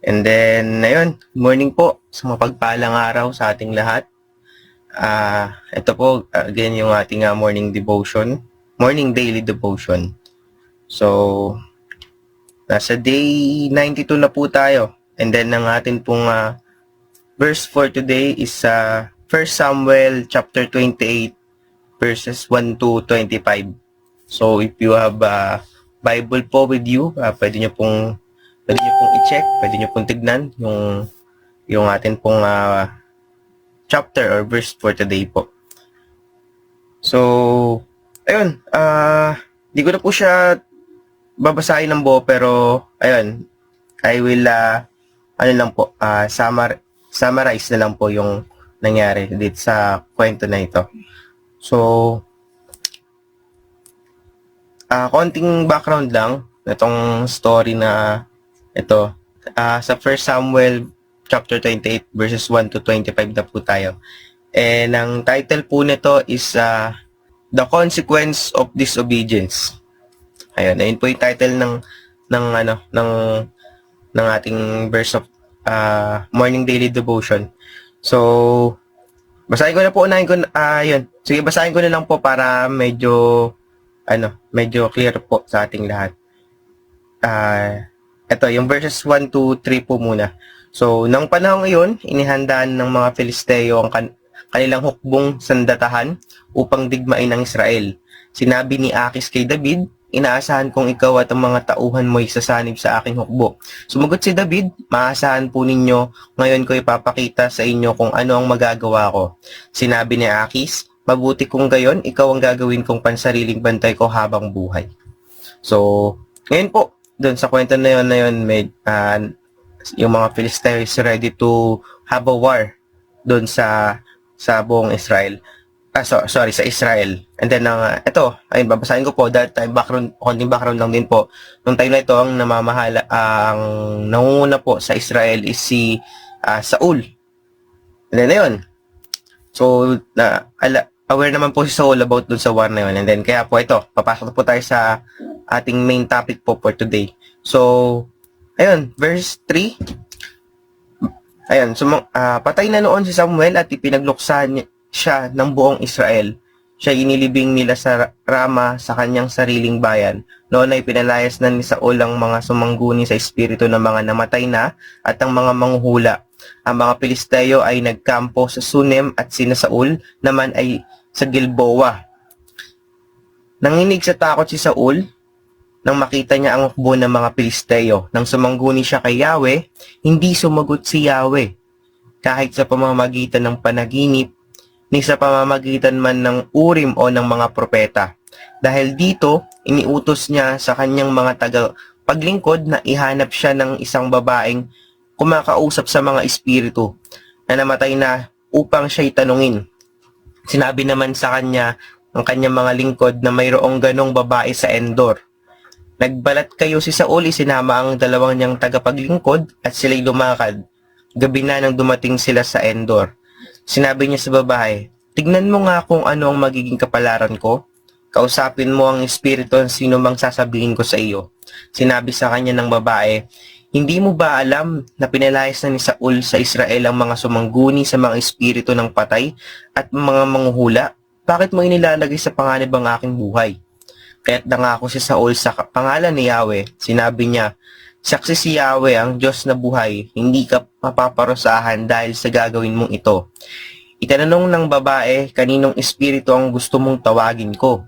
And then, ayun, morning po sa mapagpalang araw sa ating lahat. Ito po, again, yung ating morning devotion, morning daily devotion. So, nasa day 92 na po tayo. And then, ang atin pong verse for today is 1 Samuel chapter 28, verses 1 to 25. So, if you have Bible po with you, pwede nyo pong i-check, pwede nyo pong tignan yung atin pong chapter or verse for today po. So, ayun, di ko na po siya babasahin ng buo, pero ayun, I will summarize na lang po yung nangyari dito sa kwento na ito. So, konting background lang itong story na ito. Sa 1 Samuel chapter 28 verses 1 to 25 na po tayo. And ang title po nito is The Consequence of Disobedience. Ayun po yung title ng ating verse of morning daily devotion. So, basahin ko na po yun. Sige, basahin ko na lang po para medyo clear po sa ating lahat. Ito, yung verses 1 to 3 po muna. So, nang panahong iyon, inihandaan ng mga Filisteo ang kanilang hukbong sandatahan upang digmain ang Israel. Sinabi ni Akis kay David, inaasahan kong ikaw at ang mga tauhan mo isasanib sa aking hukbo. Sumagot si David, maasahan po ninyo, ngayon ko ipapakita sa inyo kung ano ang magagawa ko. Sinabi ni Akis, mabuti kung gayon, ikaw ang gagawin kong pansariling bantay ko habang buhay. So, ngayon po, doon sa kwento na yun, yung mga Philistines is ready to have a war doon sa buong Israel. Sa Israel. And then, ito, ayun, babasahin ko po, konting background lang din po. Nung time na ito, ang nangunguna po sa Israel is si Saul. And then, ayun. So, aware naman po si Saul about dun sa war na yun. And then, kaya po ito, papasok po tayo sa ating main topic po for today. So, ayun, verse 3. Ayun, patay na noon si Samuel at ipinagluksahan siya ng buong Israel. Siya inilibing nila sa Rama sa kanyang sariling bayan. Noon ay pinalayas na ni Saul ang mga sumangguni sa espiritu ng mga namatay na at ang mga manghuhula. Ang mga Pilisteo ay nagkampo sa Sunem at sina Saul naman ay sa Gilboa. Nanginig sa takot si Saul nang makita niya ang hukbo ng mga Pilisteo. Nang sumangguni siya kay Yahweh, hindi sumagot si Yahweh. Kahit sa pamamagitan ng panaginip, ni sa pamamagitan man ng Urim o ng mga propeta. Dahil dito, iniutos niya sa kanyang mga tagapaglingkod na ihanap siya ng isang babaeng kumakausap sa mga espiritu na namatay na upang siya'y tanungin. Sinabi naman sa kanya ng kanyang mga lingkod na mayroong ganong babae sa Endor. Nagbalat kayo si Saul, isinama ang dalawang niyang tagapaglingkod at sila'y lumakad. Gabi na nang dumating sila sa Endor. Sinabi niya sa babae, tignan mo nga kung ano ang magiging kapalaran ko. Kausapin mo ang espiritu ng sino mang sasabihin ko sa iyo. Sinabi sa kanya ng babae, hindi mo ba alam na pinalayas na ni Saul sa Israel ang mga sumangguni sa mga espiritu ng patay at mga manghuhula? Bakit mo inilalagay sa panganib ang aking buhay? Kaya't nangako si Saul sa pangalan ni Yahweh. Sinabi niya, saksi si Yahweh ang Diyos na buhay, hindi ka mapaparusahan dahil sa gagawin mong ito. Itananong ng babae, kaninong espiritu ang gusto mong tawagin ko?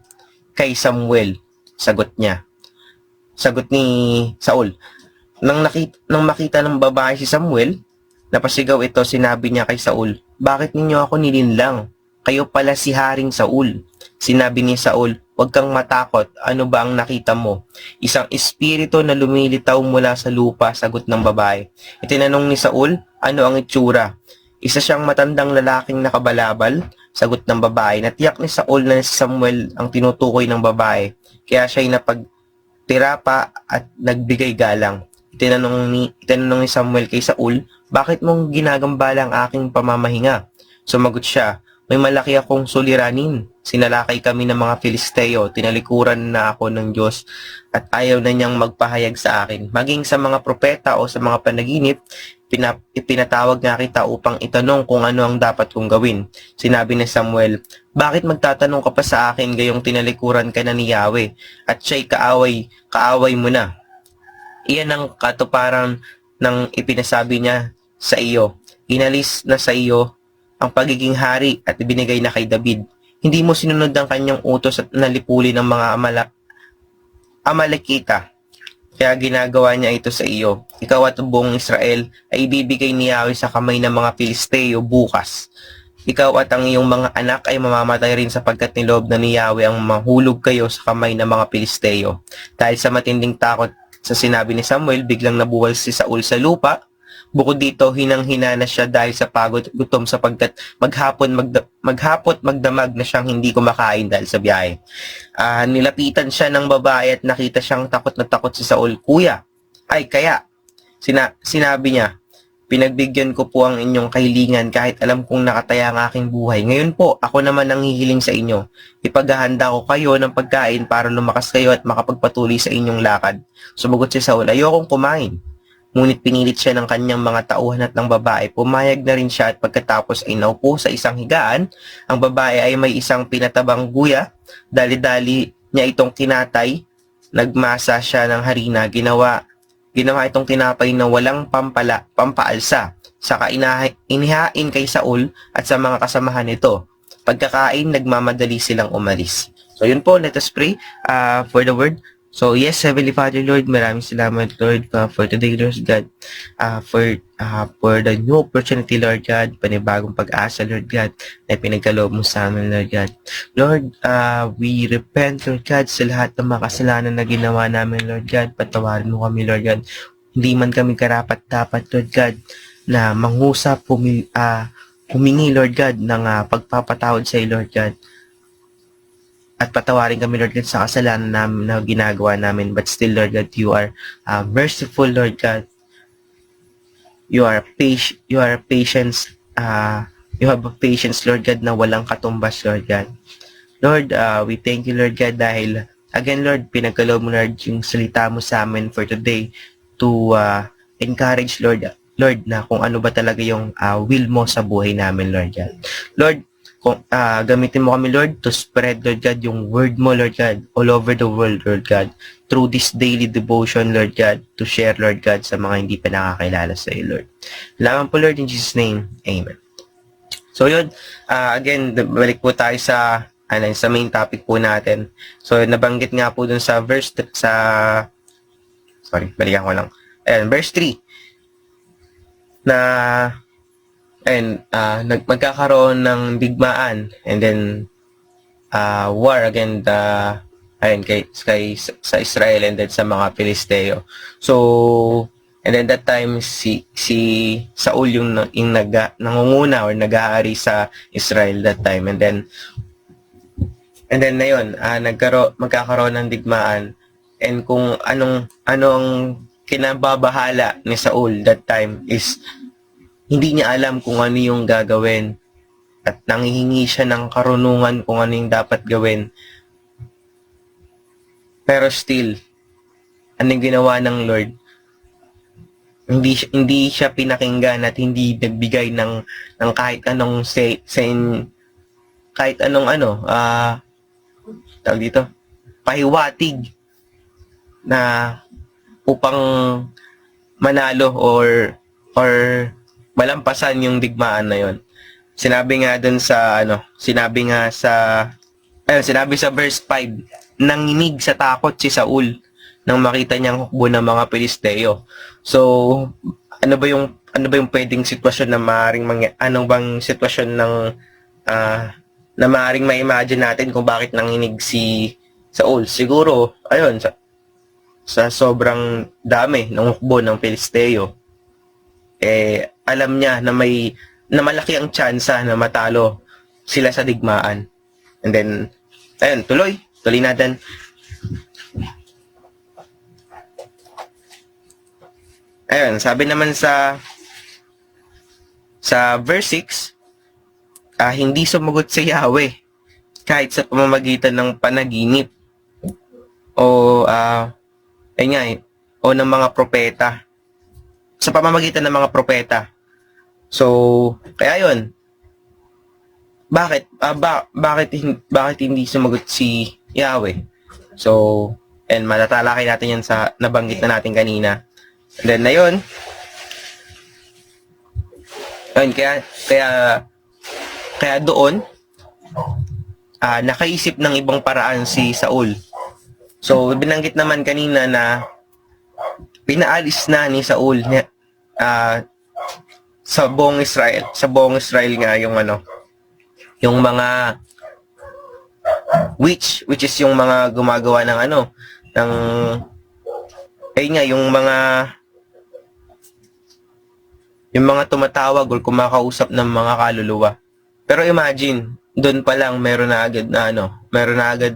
Kay Samuel, sagot niya. Sagot ni Saul. Nang makita ng babae si Samuel, napasigaw ito, sinabi niya kay Saul, bakit ninyo ako nilinlang? Kayo pala si Haring Saul. Sinabi ni Saul, huwag kang matakot, ano ba ang nakita mo? Isang espiritu na lumilitaw mula sa lupa, sagot ng babae. Itinanong ni Saul, ano ang itsura? Isa siyang matandang lalaking nakabalabal, sagot ng babae. Natiyak ni Saul na si Samuel ang tinutukoy ng babae, kaya siya'y napagtira pa at nagbigay galang. Itinanong ni Samuel kay Saul, bakit mong ginagambala ang aking pamamahinga? Sumagot siya, may malaki akong suliranin. Sinalakay kami ng mga Filisteo, tinalikuran na ako ng Diyos at ayaw na niyang magpahayag sa akin. Maging sa mga propeta o sa mga panaginip, ipinatawag nga kita upang itanong kung ano ang dapat kong gawin. Sinabi ni Samuel, bakit magtatanong ka pa sa akin gayong tinalikuran ka na ni Yahweh at siya'y kaaway mo na? Iyan ang katuparan ng ipinasabi niya sa iyo. Inalis na sa iyo ang pagiging hari at ibinigay na kay David. Hindi mo sinunod ang kanyang utos at nalipuli ng mga Amalekita. Kaya ginagawa niya ito sa iyo. Ikaw at buong Israel ay ibibigay ni Yahweh sa kamay ng mga Filisteo bukas. Ikaw at ang iyong mga anak ay mamamatay rin sapagkat niloob na ni Yahweh ang mahulog kayo sa kamay ng mga Filisteo. Dahil sa matinding takot sa sinabi ni Samuel, biglang nabuwal si Saul sa lupa. Bukod dito, hinang-hina na siya dahil sa pagod at gutom sapagkat maghapot magdamag na siyang hindi kumakain dahil sa biyahe. Nilapitan siya ng babae at nakita siyang takot na takot si Saul. Kuya, sinabi niya, pinagbigyan ko po ang inyong kahilingan kahit alam kong nakataya ang aking buhay. Ngayon po, ako naman ang hihiling sa inyo. Ipaghahanda ko kayo ng pagkain para lumakas kayo at makapagpatuloy sa inyong lakad. Sumagot si Saul, ayokong kumain. Ngunit pinilit siya ng kanyang mga tauhan at ng babae. Pumayag na rin siya at pagkatapos ay naupo sa isang higaan. Ang babae ay may isang pinatabang guya. Dali-dali niya itong kinatay. Nagmasa siya ng harina. Ginawa itong tinapay na walang pampaalsa. Saka inihain kay Saul at sa mga kasamahan nito. Pagkakain, nagmamadali silang umalis. So yun po, let us pray for the word. So yes, Heavenly Father, Lord, maraming salamat, Lord, for today, Lord God, for the new opportunity, Lord God, panibagong pag-asa, Lord God, na pinagkaloob mo sa amin, Lord God. Lord, we repent, Lord God, sa lahat ng mga kasalanan na ginawa namin, Lord God. Patawarin mo kami, Lord God. Hindi man kami karapat-dapat, Lord God, na mangusap, humingi, Lord God, ng pagpapatawad sa iyo, Lord God. At patawarin kami, Lord God, sa kasalanan namin na ginagawa namin. But still, Lord God, you are merciful, Lord God. You are patient. You have a patience, Lord God, na walang katumbas, Lord God. Lord, we thank you, Lord God, dahil, again, Lord, pinagkaloob mo, Lord, yung salita mo sa amin for today to encourage, Lord, na kung ano ba talaga yung will mo sa buhay namin, Lord God. Lord, gamitin mo kami, Lord, to spread, Lord God, yung word mo, Lord God, all over the world, Lord God, through this daily devotion, Lord God, to share, Lord God, sa mga hindi pa nakakilala sa iyo, Lord. Salamat po, Lord, in Jesus' name. Amen. So, yun, again, balik po tayo sa main topic po natin. So, nabanggit nga po dun sa balikan ko lang. Ayan, verse 3, na magkakaroon ng digmaan and then war against sa Israel and then sa mga Filisteo. So and then that time si Saul yung nangunguna or nag-aari sa Israel that time, and then na yun, magkakaroon ng digmaan, and kung anong kinababahala ni Saul that time is hindi niya alam kung ano yung gagawin at nanghihingi siya ng karunungan kung ano yung dapat gawin. Pero still, anong ginawa ng Lord? Hindi siya pinakinggan at hindi nagbigay ng kahit anong kahit anong tawag dito, pahiwatig na upang manalo or malampasan yung digmaan na yon. Sinabi sa verse 5, nanginig sa takot si Saul nang makita niyang hukbo ng mga Pilisteo. So, ano ba yung pwedeng sitwasyon na anong bang sitwasyon na maaaring ma-imagine natin kung bakit nanginig si Saul? Siguro, ayun, sa sobrang dami ng hukbo ng Pilisteo, alam niya na malaki ang tsansa na matalo sila sa digmaan. And then, ayun, tuloy natin. Ayun, sabi naman sa verse 6, hindi sumagot si Yahweh kahit sa pamamagitan ng panaginip o ayun nga o ng mga propeta, sa pamamagitan ng mga propeta. So kaya yun, bakit hindi sumagot si Yahweh? So and matatalakay natin yan sa nabanggit na natin kanina. And then ayun, kaya doon nakaisip ng ibang paraan si Saul. So binanggit naman kanina na pinaalis na ni Saul sa buong Israel nga yung mga which is yung mga gumagawa ng yung mga tumatawag o kumakausap ng mga kaluluwa. Pero imagine, doon pa lang meron na agad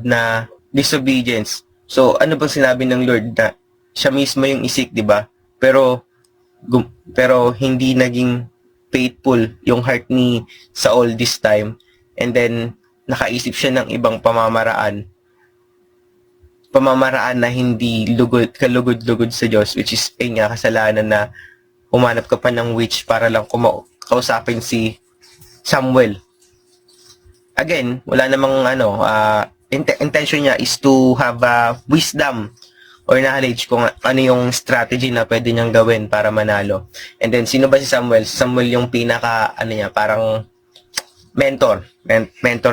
na disobedience. So ano bang sinabi ng Lord na siya mismo yung isik, 'di ba? Pero hindi naging faithful yung heart ni Saul this time. And then nakaisip siya ng ibang pamamaraan na hindi kalugod-lugod sa Diyos, which is kasalanan na humanap ka pa ng witch para lang kausapin si Samuel. Again, wala namang intention niya is to have wisdom or knowledge kung ano yung strategy na pwede niyang gawin para manalo. And then sino ba si Samuel? Samuel yung pinaka parang mentor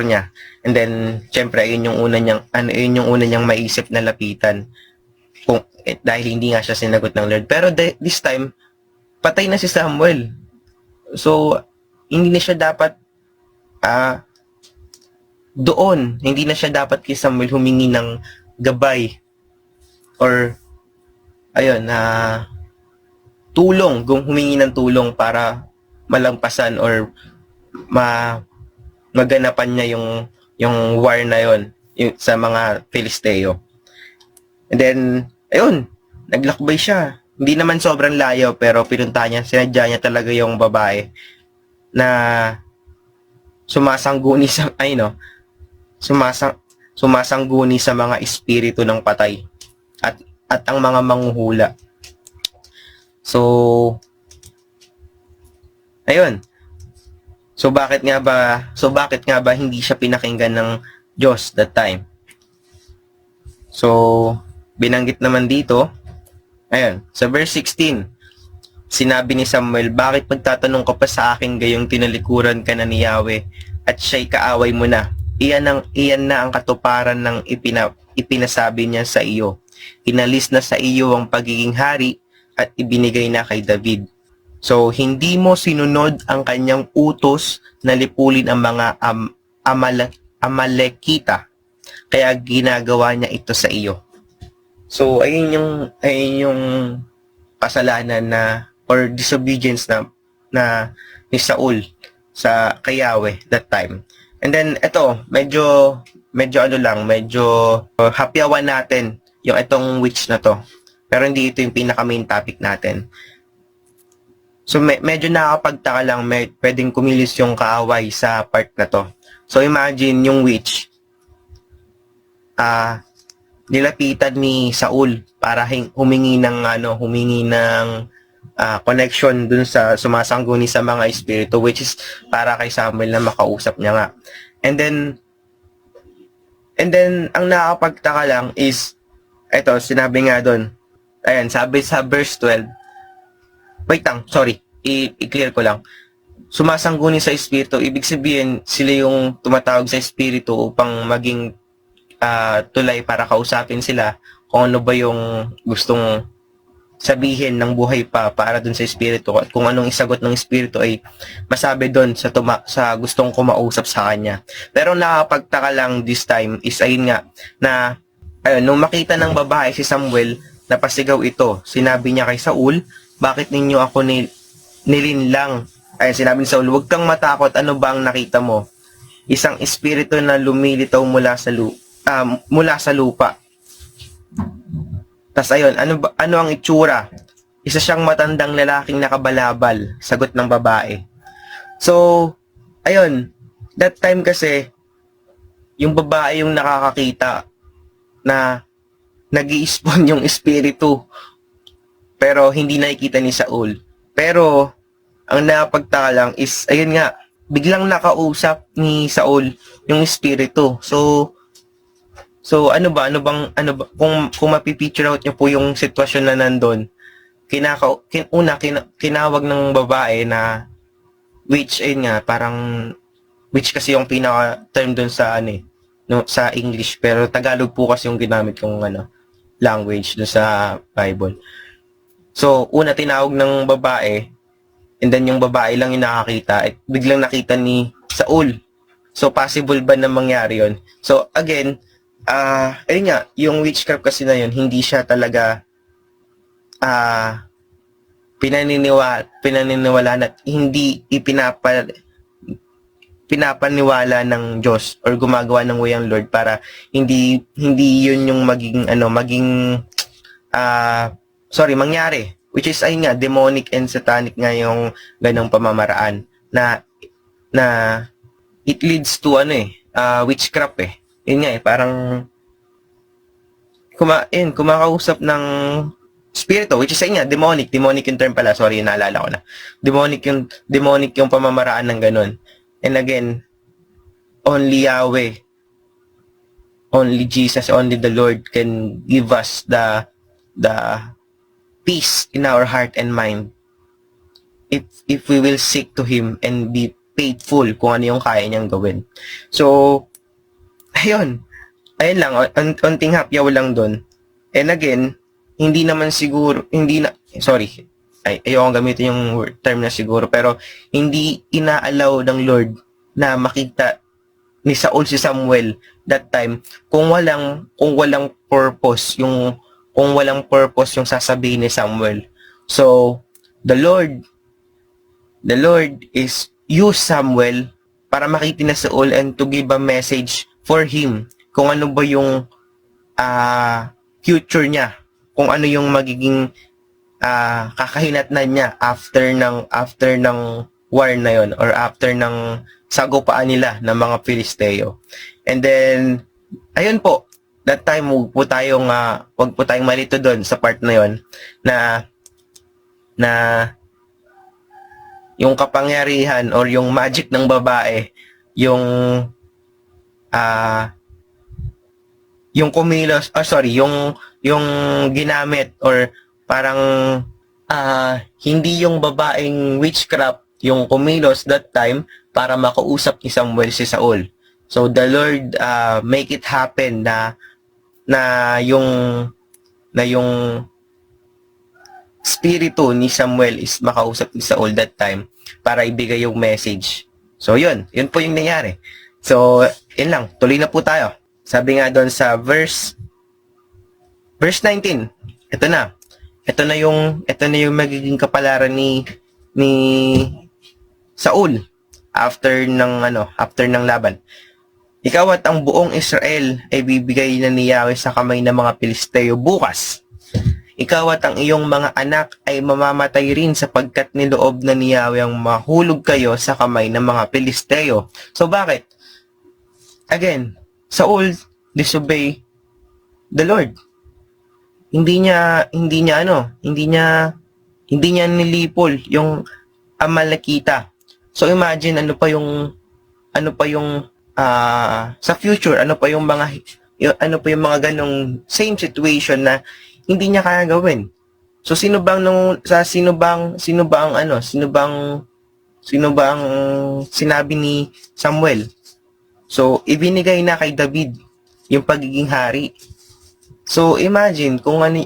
niya. And then syempre yun yung una niyang maisip na lapitan dahil hindi nga siya sinagot ng Lord. Pero this time patay na si Samuel. So hindi na siya dapat hindi na siya dapat kay Samuel humingi ng gabay or humingi ng tulong para malampasan or maganapan niya yung war na yon sa mga Filisteo. And then naglakbay siya. Hindi naman sobrang layo pero sinadya niya talaga yung babae na sumasangguni sa mga espiritu ng patay at ang mga manghuhula. So ayun. So bakit nga ba hindi siya pinakinggan ng Diyos that time? So binanggit naman dito, sa verse 16, sinabi ni Samuel, bakit magtatanong ka pa sa akin gayong tinalikuran ka na ni Yahweh at siya'y kaaway mo na? Iyan na ang katuparan ng ipinasabi niya sa iyo. Inalis na sa iyo ang pagiging hari at ibinigay na kay David. So, hindi mo sinunod ang kanyang utos na lipulin ang mga Amalekita. Kaya ginagawa niya ito sa iyo. So, ayun yung kasalanan or disobedience na ni Saul kay Yahweh that time. And then, medyo hapyawan natin yung itong witch na to. Pero hindi ito yung pinaka-main topic natin. So, medyo nakakapagtaka lang, pwedeng kumilos yung kaaway sa part na to. So, imagine yung witch, nilapitan ni Saul para humingi ng connection dun sa sumasangguni sa mga espiritu, which is para kay Samuel na makausap niya nga. And then ang nakakapagtaka lang is sinabi nga doon. Ayan, sabi sa verse 12. Wait lang, sorry. I-clear ko lang. Sumasangguni sa espiritu, ibig sabihin sila yung tumatawag sa espiritu upang maging tulay para kausapin sila kung ano ba yung gustong sabihin ng buhay para dun sa espiritu at kung anong isagot ng espiritu ay masabi dun sa gustong kumausap sa kanya. Pero nakapagtaka lang this time is nung makita ng babae si Samuel, napasigaw ito. Sinabi niya kay Saul, bakit ninyo ako nilinlang? Ayun, sinabi ni Saul, huwag kang matakot, ano ba ang nakita mo? Isang espiritu na lumilitaw mula sa lupa. Tas ayun, ano ang itsura? Isa siyang matandang lalaking nakabalabal, sagot ng babae. So, ayun, that time kasi, yung babae yung nakakakita na nag-i-spawn yung espiritu. Pero hindi nakikita ni Saul. Pero, ang nakapagtaka lang is, ayun nga, biglang nakausap ni Saul yung espiritu. So ano ba, kung mapipicture out niyo po yung sitwasyon na nandun, kinawag ng babae na witch, ayun nga, parang witch kasi yung pinaka term doon sa ano eh, no, sa English, pero Tagalog po kasi yung ginamit kong language doon sa Bible. So una tinawag ng babae, and then yung babae lang yung nakakita at biglang nakita ni Saul. So possible ba na mangyari yon? So again, ayun nga, yung witchcraft kasi na yun, hindi siya talaga pinaniniwala at hindi pinapaniwala ng Diyos or gumagawa ng way ang Lord para hindi yun yung mangyari, which is ayun nga, demonic and satanic nga yung ganong pamamaraan na it leads to witchcraft eh. Yun nga eh, parang kumakausap ng spirito, which is ayun nga, demonic yung term pala, sorry, naalala ko na. Demonic yung pamamaraan ng ganun. And again, only Yahweh, only Jesus, only the Lord can give us the peace in our heart and mind if we will seek to Him and be faithful kung ano yung kaya niyang gawin. So, ayun lang, onting hapyaw lang dun. And again, ayoko gamitin yung term na siguro, pero hindi ina-allow ng Lord na makita ni Saul si Samuel that time kung walang purpose yung sasabihin ni Samuel. So the Lord is use Samuel para makita na Saul and to give a message for him kung ano ba yung future niya, kung ano yung magiging kakahinatnan niya after ng war na yon, or after ng sagupaan nila ng mga Filisteo. And then ayun po, that time wag po tayong malito doon sa part na yon na yung kapangyarihan or yung magic ng babae, yung kumilos, yung ginamit, or parang hindi yung babaeng witchcraft yung kumilos that time para makausap ni Samuel si Saul. So the Lord make it happen na yung spirito ni Samuel is makausap ni Saul that time para ibigay yung message. So yun po yung nangyari. So yun lang, tuloy na po tayo. Sabi nga doon sa verse 19, ito na yung magiging kapalaran ni Saul after ng laban. Ikaw at ang buong Israel ay bibigay na ni Yahweh sa kamay ng mga Pilisteo bukas. Ikaw at ang iyong mga anak ay mamamatay rin sapagkat niloob na ni Yahweh ang mahulog kayo sa kamay ng mga Pilisteo. So bakit? Again, Saul disobey the Lord. Hindi niya nilipol yung Amalekita. So imagine ano pa yung sa future, ano pa yung mga ganong same situation na hindi niya kaya gawin. So sino bang sinabi ni Samuel? So ibinigay na kay David yung pagiging hari. So imagine kung the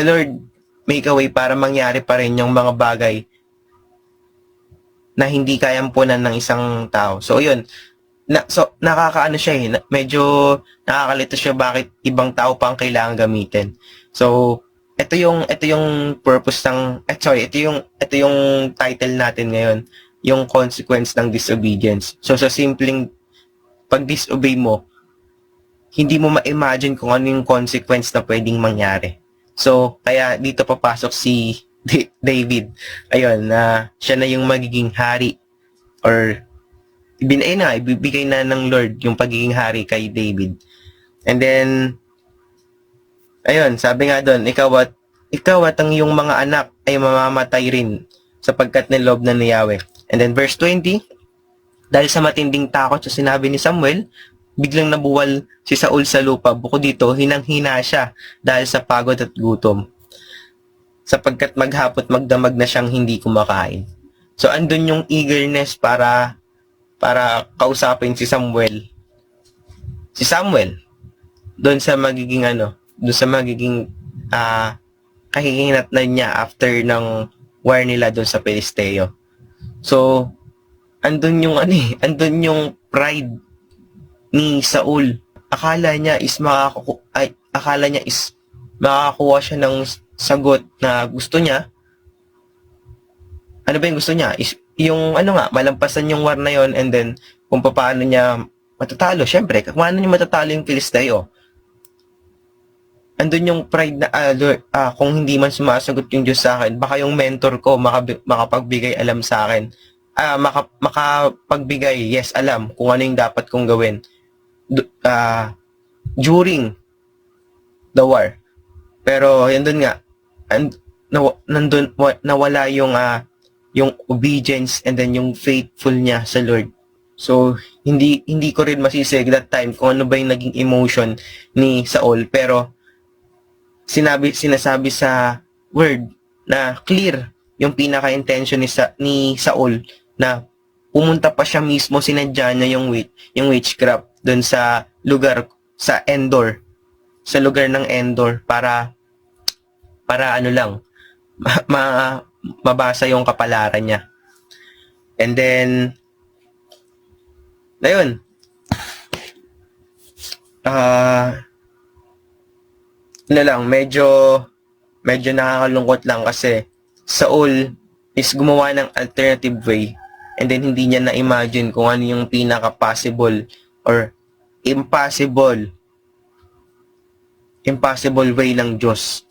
Lord make a way para mangyari pa rin yung mga bagay na hindi kayang punan ng isang tao. So yun, nakakaano siya eh, medyo nakakalito siya bakit ibang tao pa ang kailangan gamitin. So ito yung purpose ito yung title natin ngayon, yung consequence ng disobedience. So sa simpleng pag-disobey mo, hindi mo ma-imagine kung ano yung consequence na pwedeng mangyari. So kaya dito papasok si David. Ayun, na siya na yung magiging hari or ibibigay na ng Lord yung pagiging hari kay David. And then, ayun, sabi nga doon, ikaw at ang iyong mga anak ay mamamatay rin sapagkat nilob na ni Yahweh. And then verse 20, dahil sa matinding takot sa sinabi ni Samuel, biglang nabuwal si Saul sa lupa. Bukod dito, hinang-hina siya dahil sa pagod at gutom. Sapagkat maghapot magdamag na siyang hindi kumakain. So, andun yung eagerness para kausapin si Samuel. Si Samuel, doon sa magiging kahihinatnan niya after ng war nila doon sa Filisteo. So, andun yung pride ni Saul. Akala niya is makakakuha siya ng sagot na gusto niya. Ano ba yung gusto niya? Is yung malampasan yung war na yon, and then kung paano niya matatalo. Syempre, paano niya matatalo yung Filisteo? Andun yung pride na, Lord, kung hindi man sumasagot yung Diyos sa akin, baka yung mentor ko makapagbigay alam sa akin. Makapagbigay, yes, alam kung ano yung dapat kong gawin during the war. Pero yun dun nga, nawala yung obedience and then yung faithful niya sa Lord. So, hindi ko rin masisig that time kung ano ba yung naging emotion ni Saul, pero sinasabi sa word na clear yung pinaka-intention ni Saul na pumunta pa siya mismo, sinadya niya yung witchcraft doon sa lugar sa Endor, sa lugar ng Endor para mabasa yung kapalaran niya. And then ayun, medyo nakakalungkot lang kasi Saul is gumawa ng alternative way, and then hindi niya na-imagine kung ano yung pinaka-possible or impossible way ng Diyos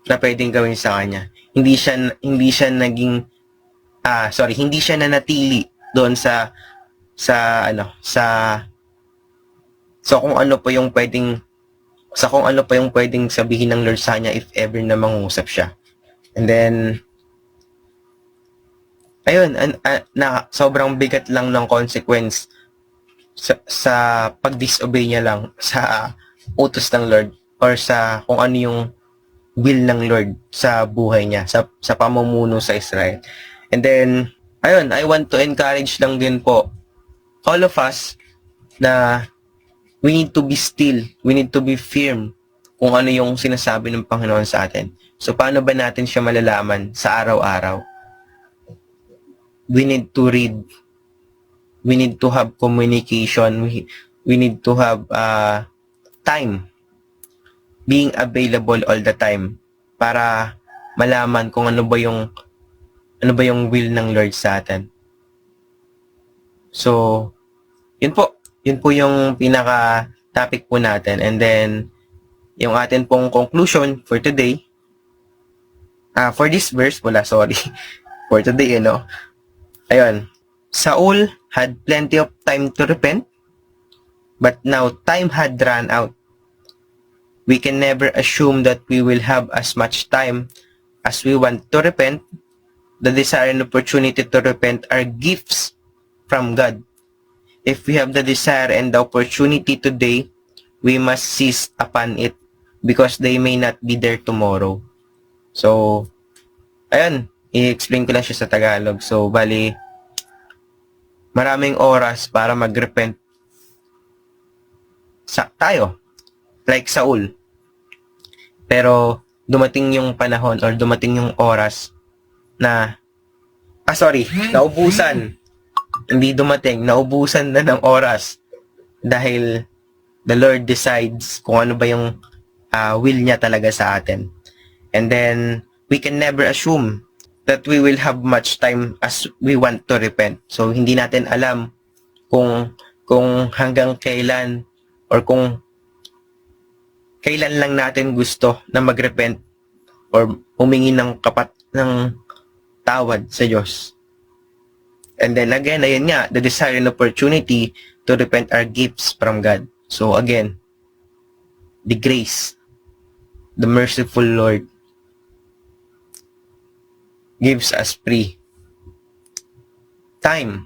na pwedeng gawin sa kanya. Hindi siya nanatili doon sa kung ano pa yung pwedeng sabihin ng Lord sa kanya if ever na mangusap siya. And then ayun, sobrang bigat lang ng consequence sa pag-disobey niya lang sa utos ng Lord or sa kung ano yung will ng Lord sa buhay niya, sa pamumuno sa Israel. And then ayun, I want to encourage lang din po all of us na we need to be still, we need to be firm kung ano yung sinasabi ng Panginoon sa atin. So, paano ba natin siya malalaman sa araw-araw? We need to read. We need to have communication. We need to have time. Being available all the time para malaman kung ano ba yung will ng Lord sa atin. So, yun po yung pinaka-topic po natin. And then, yung atin pong conclusion for today, for this verse, for today, ayun, Saul had plenty of time to repent, but now time had run out. We can never assume that we will have as much time as we want to repent. The desire and opportunity to repent are gifts from God. If we have the desire and the opportunity today, we must seize upon it because they may not be there tomorrow. So, ayun, i-explain ko lang siya sa Tagalog. So, bali, maraming oras para mag-repent tayo, like Saul. Pero, dumating yung panahon or dumating yung oras na, naubusan. Hindi dumating, naubusan na ng oras dahil the Lord decides kung ano ba yung will niya talaga sa atin. And then, we can never assume that we will have much time as we want to repent. So, hindi natin alam kung hanggang kailan or kung kailan lang natin gusto na mag-repent or humingi ng ng tawad sa Diyos. And then again, ayun nga, the desire and opportunity to repent are gifts from God. So again, the grace, the merciful Lord gives us free time,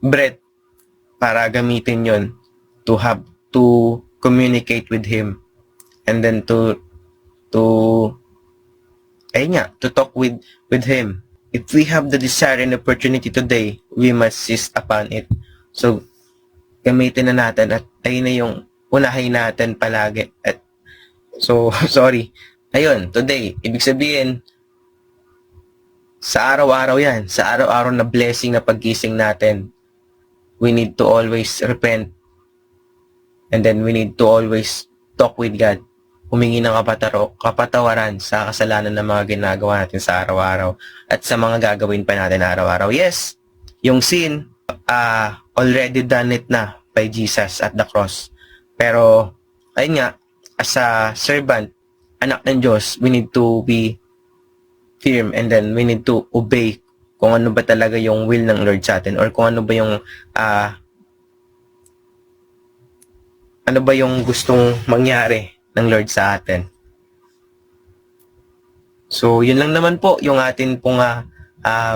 breath, para gamitin yon to have to communicate with Him, and then to ayun nga, to talk with Him. If we have the desire and opportunity today, we must seize upon it. So, gamitin na natin at ayun na yung unahin natin palagi. At, so, sorry. Ayun, today, ibig sabihin, sa araw-araw yan, sa araw-araw na blessing na paggising natin, we need to always repent, and then we need to always talk with God, humingi ng kapatawaran sa kasalanan ng mga ginagawa natin sa araw-araw at sa mga gagawin pa natin araw-araw. Yes, yung sin, already done it na by Jesus at the cross. Pero, ayun nga, as a servant, anak ng Diyos, we need to be firm, and then we need to obey kung ano ba talaga yung will ng Lord sa atin, or kung ano ba yung gustong mangyari ng Lord sa atin. So, yun lang naman po yung atin pong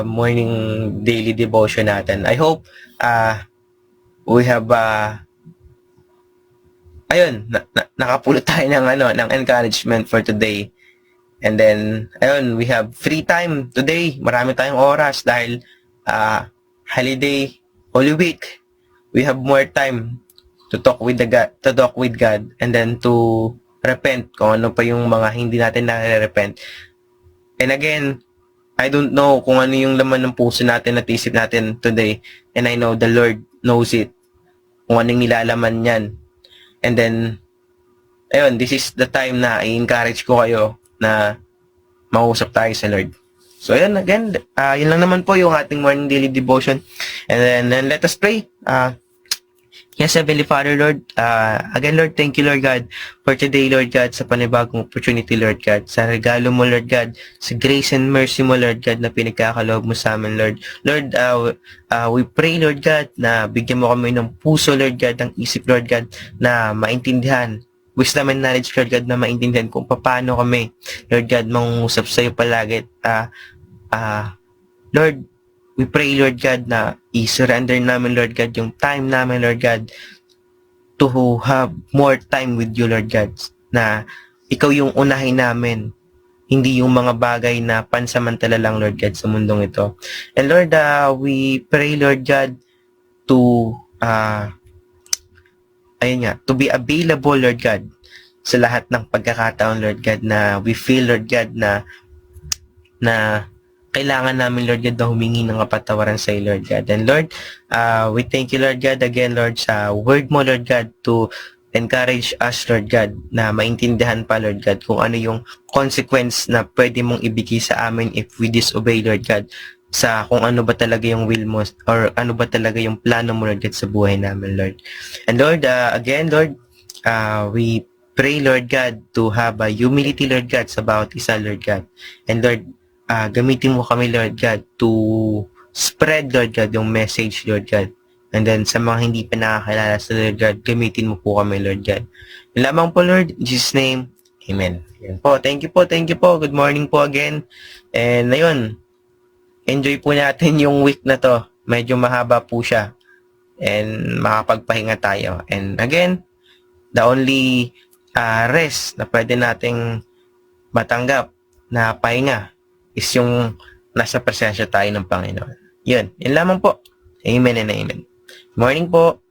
morning daily devotion natin. I hope we have nakapulot tayo ng encouragement for today. And then, ayun, we have free time today. Marami tayong oras dahil holiday, Holy Week. We have more time to talk with God, and then to repent kung ano pa yung mga hindi natin na-repent. And again, I don't know kung ano yung laman ng puso natin at isip natin today, and I know the Lord knows it, kung anong nilalaman yan. And then, ayun, this is the time na i-encourage ko kayo na mausap tayo sa Lord. So, ayun, again, yun lang naman po yung ating morning daily devotion. And then let us pray. Yes, Heavenly Father, Lord, again, Lord, thank you, Lord God, for today, Lord God, sa panibagong opportunity, Lord God, sa regalo mo, Lord God, sa grace and mercy mo, Lord God, na pinagkakaloob mo sa amin, Lord. Lord, we pray, Lord God, na bigyan mo kami ng puso, Lord God, ng isip, Lord God, na maintindihan, wisdom and knowledge, Lord God, na maintindihan kung paano kami, Lord God, mangungusap sa iyo palagi. Lord, we pray, Lord God, na i-surrender namin, Lord God, yung time namin, Lord God, to have more time with you, Lord God, na ikaw yung unahin namin, hindi yung mga bagay na pansamantala lang, Lord God, sa mundong ito. And Lord, we pray, Lord God, to to be available, Lord God, sa lahat ng pagkakataon, Lord God, na we feel, Lord God, na kailangan namin, Lord God, na humingi ng kapatawaran sa iyo, Lord God. And Lord, we thank you, Lord God, again, Lord, sa word mo, Lord God, to encourage us, Lord God, na maintindihan pa, Lord God, kung ano yung consequence na pwede mong ibigay sa amin if we disobey, Lord God, sa kung ano ba talaga yung will mo, or ano ba talaga yung plano mo, Lord God, sa buhay namin, Lord. And Lord, again, Lord, we pray, Lord God, to have a humility, Lord God, sa bawat isa, Lord God. And Lord, gamitin mo kami, Lord God, to spread, Lord God, yung message, Lord God. And then, sa mga hindi pa nakakilala sa Lord God, gamitin mo po kami, Lord God. Yung lamang po, Lord, in Jesus' name, Amen. Yan po. Thank you po. Good morning po again. And ayun, enjoy po natin yung week na to. Medyo mahaba po siya. And makapagpahinga tayo. And again, the only rest na pwede nating matanggap na pahinga is yung nasa presensya tayo ng Panginoon. Yun lamang po. Amen and amen. Morning po.